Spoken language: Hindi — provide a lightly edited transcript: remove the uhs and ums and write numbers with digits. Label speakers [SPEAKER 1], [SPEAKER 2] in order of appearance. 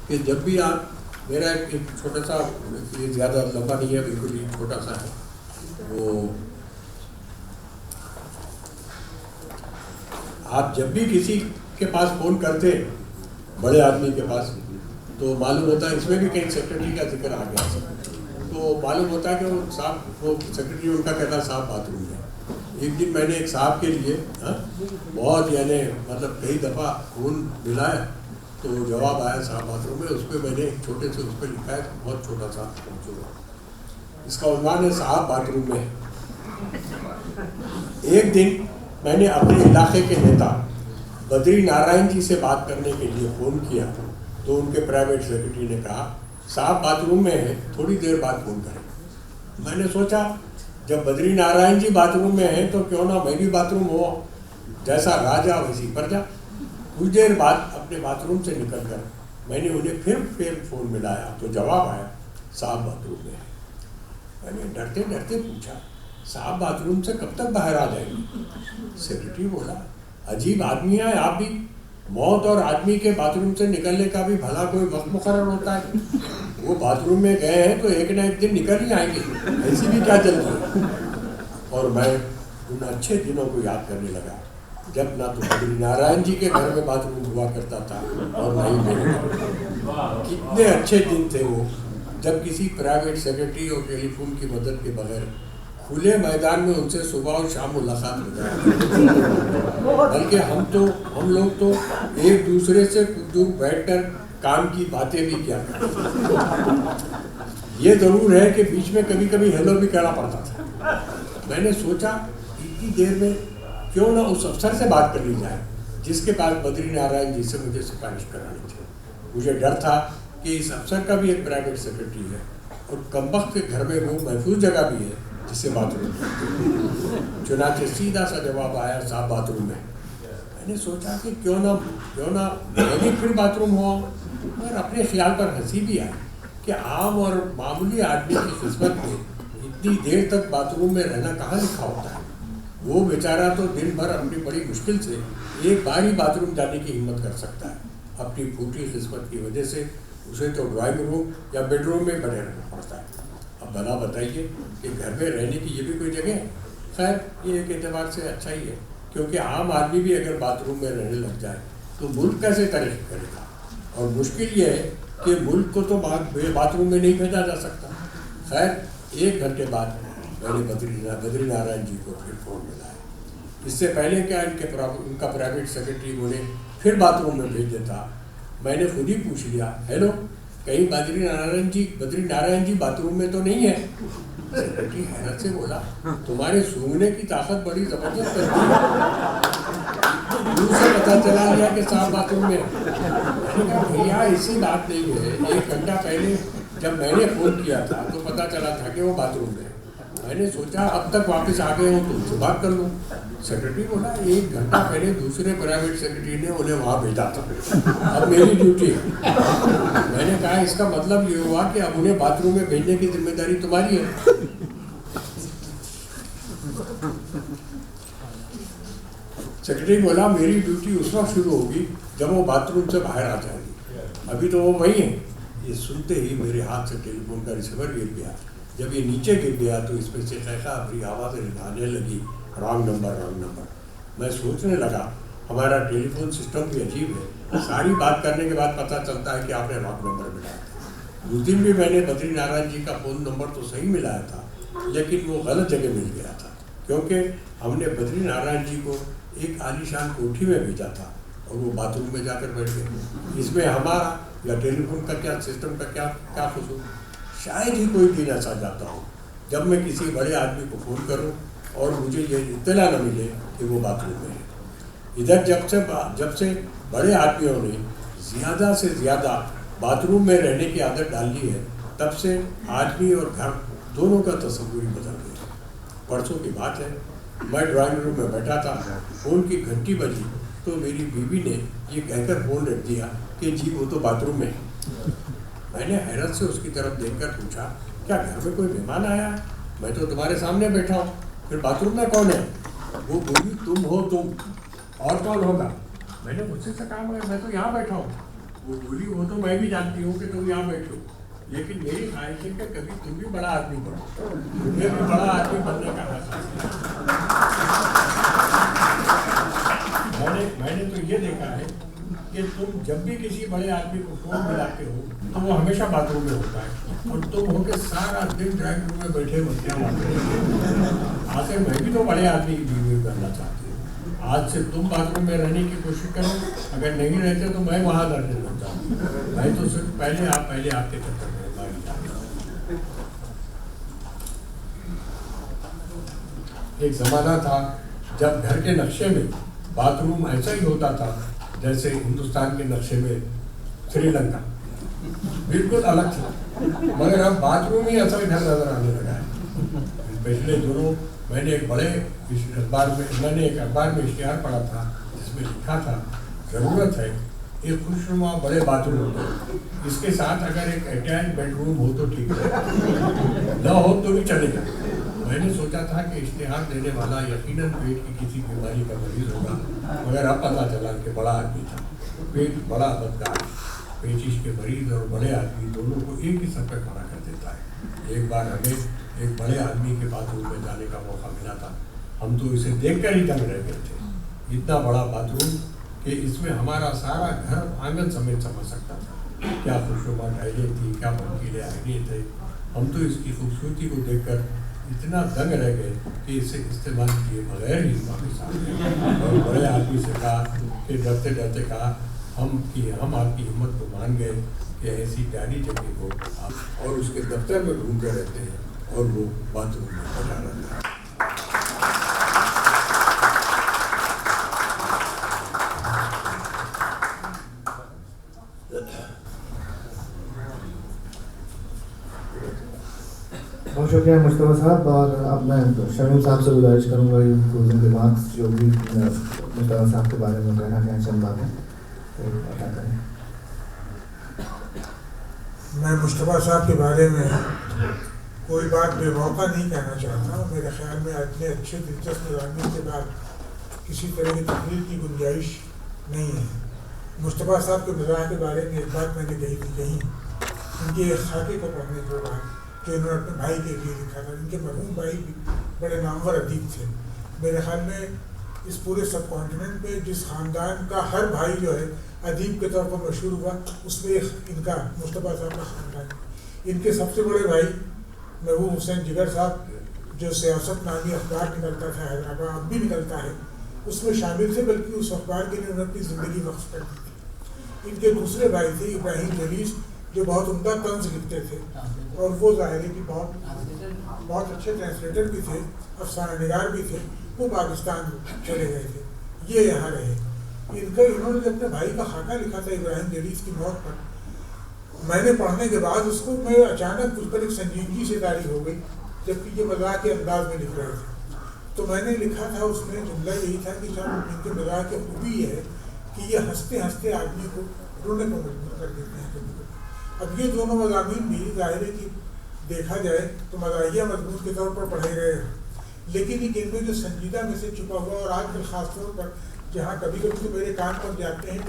[SPEAKER 1] कि जब भी आप, मेरा एक छोटा सा, ये ज़्यादा लंबा नहीं है, बिल्कुल ही छोटा सा है, वो आप जब भी किसी के पास फ़ोन करते बड़े आदमी के पास, तो मालूम होता है, इसमें भी कहीं सेक्रेटरी का जिक्र आ गया, तो मालूम होता है कि वो साहब, वो सेक्रेटरी उनका कहता है साहब बाथरूम में। एक दिन मैंने एक साहब के लिए बहुत, यानी मतलब कई दफ़ा फ़ोन मिलाया, तो जवाब आया साहब बाथरूम में। उस पर मैंने एक छोटे से उस पर लिखा है, बहुत छोटा सा पहुँचूँगा, इसका उन्वान है साहब बाथरूम में। एक दिन मैंने अपने इलाके के नेता बद्री नारायण जी से बात करने के लिए फ़ोन किया, तो उनके प्राइवेट सेक्रेटरी ने कहा साहब बाथरूम में है, थोड़ी देर बाद फ़ोन करें। मैंने सोचा जब बद्री नारायण जी बाथरूम में हैं तो क्यों ना मैं भी बाथरूम हो, जैसा राजा वैसी प्रजा। कुछ देर बाद अपने बाथरूम से निकलकर मैंने उन्हें फिर फ़ोन मिलाया, तो जवाब आया साहब बाथरूम में है। मैंने डरते डरते पूछा साहब बाथरूम से कब तक बाहर आ जाएंगे? सेक्रेटरी बोला अजीब आदमी है आप भी, मौत और आदमी के बाथरूम से निकलने का भी भला कोई वक्त मुकर्रर होता है? वो बाथरूम में गए हैं तो एक ना एक दिन निकल ही आएंगे, ऐसी भी क्या जल्दी है? और मैं उन अच्छे दिनों को याद करने लगा जब ना तो बद्री नारायण जी के घर में बाथरूम हुआ करता था और ना ही मेरे घर। कितने अच्छे दिन थे वो, जब किसी प्राइवेट सेक्रेटरी और टेलीफोन की मदद के बगैर खुले मैदान में उनसे सुबह और शाम मुलाकात हो जाए। बल्कि हम लोग तो एक दूसरे से दूर बैठकर काम की बातें भी क्या करते। ये ज़रूर है कि बीच में कभी कभी हेलो भी करना पड़ता था। मैंने सोचा इतनी देर में क्यों ना उस अफसर से बात कर ली जाए जिसके पास बद्री नारायण जी से मुझे सिफारिश करानी थी। मुझे डर था कि इस अफसर का भी एक प्राइवेट सेक्रेटरी है और कमबख्त के घर में वो महफूज जगह भी है जिससे बाथरूम। चुनाचे सीधा सा जवाब आया साहब बाथरूम में। मैंने सोचा कि क्यों ना मैं भी फिर बाथरूम हुआ, और अपने ख्याल पर हंसी भी आई कि आम और मामूली आदमी की किस्मत में इतनी देर तक बाथरूम में रहना कहाँ लिखा होता है। वो बेचारा तो दिन भर अपनी बड़ी मुश्किल से एक बार ही बाथरूम जाने की हिम्मत कर सकता है। अपनी फूटी किस्मत की वजह से उसे तो ड्राइंग रूम या बेडरूम में बने रहना पड़ता है। अब भला बताइए कि घर में रहने की ये भी कोई जगह है? खैर ये एक एतबार से अच्छा ही है, क्योंकि आम आदमी भी अगर बाथरूम में रहने लग जाए तो मुल्क कैसे तरक्की करेगा। और मुश्किल ये है कि मुल्क को तो बाथरूम में नहीं भेजा जा सकता। खैर 1 घंटे बाद मैंने बद्री नारायण जी को फिर फ़ोन मिलाया। इससे पहले क्या उनका प्राइवेट सेक्रेटरी उन्हें फिर बाथरूम में भेज देता, मैंने खुद ही पूछ लिया हेलो कहीं बद्री नारायण जी बाथरूम में तो नहीं है? सेक्रेटरी हैरत से बोला तुम्हारे सूंघने की ताकत बड़ी जबरदस्त है, दूर से पता चला लिया कि साहब बाथरूम में। मैंने कहा भैया ऐसी बात नहीं है, 1 घंटा पहले जब मैंने फ़ोन किया था तो पता चला था कि वो बाथरूम में। मैंने सोचा अब तक वापस आ गए हो तो उनसे बात कर लूँ। सेक्रेटरी बोला 1 घंटा पहले दूसरे प्राइवेट सेक्रेटरी ने उन्हें वहाँ भेजा था, अब मेरी ड्यूटी है। मैंने कहा इसका मतलब ये हुआ कि अब उन्हें बाथरूम में भेजने की जिम्मेदारी तुम्हारी है। सेक्रेटरी बोला मेरी ड्यूटी उस वक्त शुरू होगी जब वो बाथरूम से बाहर आ जाएगी, अभी तो वो वहीं है। ये सुनते ही मेरे हाथ से टेलीफोन का रिसीवर गिर गया। जब ये नीचे गिर गया तो इसमें से कैसा अपनी आवाज़ें निकालने लगी, रॉन्ग नंबर। मैं सोचने लगा हमारा टेलीफोन सिस्टम भी अजीब है, सारी बात करने के बाद पता चलता है कि आपने रॉन्ग नंबर मिलाया। उस दिन भी मैंने बद्री नारायण जी का फ़ोन नंबर तो सही मिलाया था, लेकिन वो गलत जगह मिल गया था, क्योंकि हमने बद्री नारायण जी को एक आलीशान कोठी में भेजा था और वो बाथरूम में जाकर बैठ गए। इसमें हमारा या टेलीफोन का क्या सिस्टम का क्या कसूर? शायद ही कोई दिन ऐसा जाता हो जब मैं किसी बड़े आदमी को फ़ोन करूं और मुझे ये इत्तला न मिले कि वो बाथरूम में है। इधर जब से बड़े आदमियों ने ज़्यादा से ज़्यादा बाथरूम में रहने की आदत डाल ली है, तब से आदमी और घर दोनों का तस्वीर ही बदल गया। परसों की बात है, मैं ड्राइंग रूम में बैठा था, फ़ोन की घंटी बजी तो मेरी बीवी ने ये कहकर फ़ोन रख दिया कि जी वो तो बाथरूम में है। मैंने हैरत से उसकी तरफ देखकर पूछा क्या घर में कोई मेहमान आया है? मैं तो तुम्हारे सामने बैठा हूँ, फिर बाथरूम में कौन है? वो बोली तुम हो तुम, और कौन होगा? मैंने मुझसे कहा मैं तो यहाँ बैठा हूँ। वो बोली वो तो मैं भी जानती हूँ कि तुम यहाँ बैठो, लेकिन मेरी ख्वाहिश है कि कभी तुम भी बड़ा आदमी बनो, तुम्हें भी बड़ा आदमी बनने का मैंने तो ये देखा है कि तुम जब भी किसी बड़े आदमी को फोन मिलाते हो तो वो हमेशा बाथरूम में होता है, और तुम हो के सारा दिन ड्राइंग रूम में बैठे मस्तियाँ मारते हो। आखिर मैं भी तो बड़े आदमी की बीवी बनना चाहती हूँ। आज से तुम बाथरूम में रहने की कोशिश करो, अगर नहीं रहते तो मैं वहाँ रहने लग जाऊँ। मैं तो सिर्फ पहले आपके चक्कर में एक ज़माना था जब घर के नक्शे में बाथरूम ऐसा ही होता था जैसे हिंदुस्तान के नक्शे में श्रीलंका, बिल्कुल अलग था। मगर अब बाथरूम ही ऐसा ही घर नजर आने लगा है। पिछले दिनों मैंने एक अखबार में इश्तिहार पढ़ा था जिसमें लिखा था ज़रूरत है एक खुशनुमा बड़े बाथरूम हो, इसके साथ अगर एक अटैच बेडरूम हो तो ठीक है, न हो तो भी चलेगा। मैंने सोचा था कि इश्तिहार देने वाला यकीनन पेट की किसी बीमारी का मरीज होगा, मगर अब पता चला कि बड़ा आदमी था। पेट बड़ा बदकार, पेचिश के मरीज और बड़े आदमी दोनों को एक ही सर पर खड़ा कर देता है। एक बार हमें एक बड़े आदमी के बाथरूम में जाने का मौका मिला था, हम तो इसे देखकर ही दंग रह गए थे। इतना बड़ा बाथरूम कि इसमें हमारा सारा घर आंगन समेत समझ सकता था। क्या खुशनुमा टाइलें थी, क्या पंखीले आईने थे। हम तो इसकी खूबसूरती को देखकर इतना दंग रह गए कि इसे इस्तेमाल किए बगैर ही वापस आ गए, और बड़े आदमी से कहा कि डरते डरते कहा हम आपकी हिम्मत को मान गए कि ऐसी प्यारी जगह को आप और उसके दफ्तर में ढूंढते रहते हैं और वो बाथरूम में पड़ा रहता है।
[SPEAKER 2] बहुत शुक्रिया मुस्तफ़ा साहब। और अब मैं शमीम साहब से गुजारिश करूँगा क्लोजिंग रिमार्क्स जो भी मुस्तफ़ा साहब के बारे में कहना चाहें चंद बातें तो बता करें।
[SPEAKER 3] मैं मुस्तफ़ा साहब के बारे में कोई बात बेमौका नहीं कहना चाहता हूँ। मेरे ख्याल में इतने अच्छे दिलचस्प आदमी के बाद किसी तरह की तकरीर की गुंजाइश नहीं है। मुस्तफ़ा साहब के मज़ाक के बारे में एक बात मैंने कही थी, कहीं उनके एक खाके को पढ़ने के बाद जो इन्होंने अपने भाई के लिए लिखा था। इनके मरहूम भाई भी बड़े नामवर अदीब थे। मेरे ख्याल में इस पूरे सब कॉन्टिनेंट पे जिस ख़ानदान का हर भाई जो है अदीब के तौर पर मशहूर हुआ, उसमें इनका मुस्तफ़ा साहब का ख़ानदान। इनके सबसे बड़े भाई महबूब हुसैन जिगर साहब, जो सियासत नामी अखबार निकलता था हैदराबाद, अब भी निकलता है, उसमें शामिल थे, बल्कि उस अखबार के लिए उन्होंने अपनी ज़िंदगी वक्फ कर दी थी। इनके दूसरे भाई थे इब्राहिम जलीस, जो बहुत उम्दा तंज़ लिखते थे, और वो ज़ाहिर है कि बहुत अच्छे ट्रांसलेटर भी थे, अफसाना निगार भी थे। वो पाकिस्तान चले गए थे, ये यहाँ रहे। इन्होंने जब अपने भाई का खाका लिखा था इब्राहिम जलीस की मौत पर, मैंने पढ़ने के बाद उसको मैं अचानक उस पर एक संजीदगी से तारीफ हो गई, जबकि ये मज़ाक के अंदाज में लिख रहे थे। तो मैंने लिखा था उसमें जुमला यही था कि जब इनके मज़ाक की खूबी है कि ये हंसते हंसते आदमी को रोने को मजबूर कर देते हैं कभी कभी। अब ये दोनों मज़ामीन भी ज़ाहिर है कि देखा जाए तो मज़ाहिया मजमून के तौर पर पढ़े गए हैं, लेकिन इनमें जो संजीदा में से छुपा हुआ, और आजकल ख़ास तौर पर जहाँ कभी कभी तो मेरे कान पर जाते हैं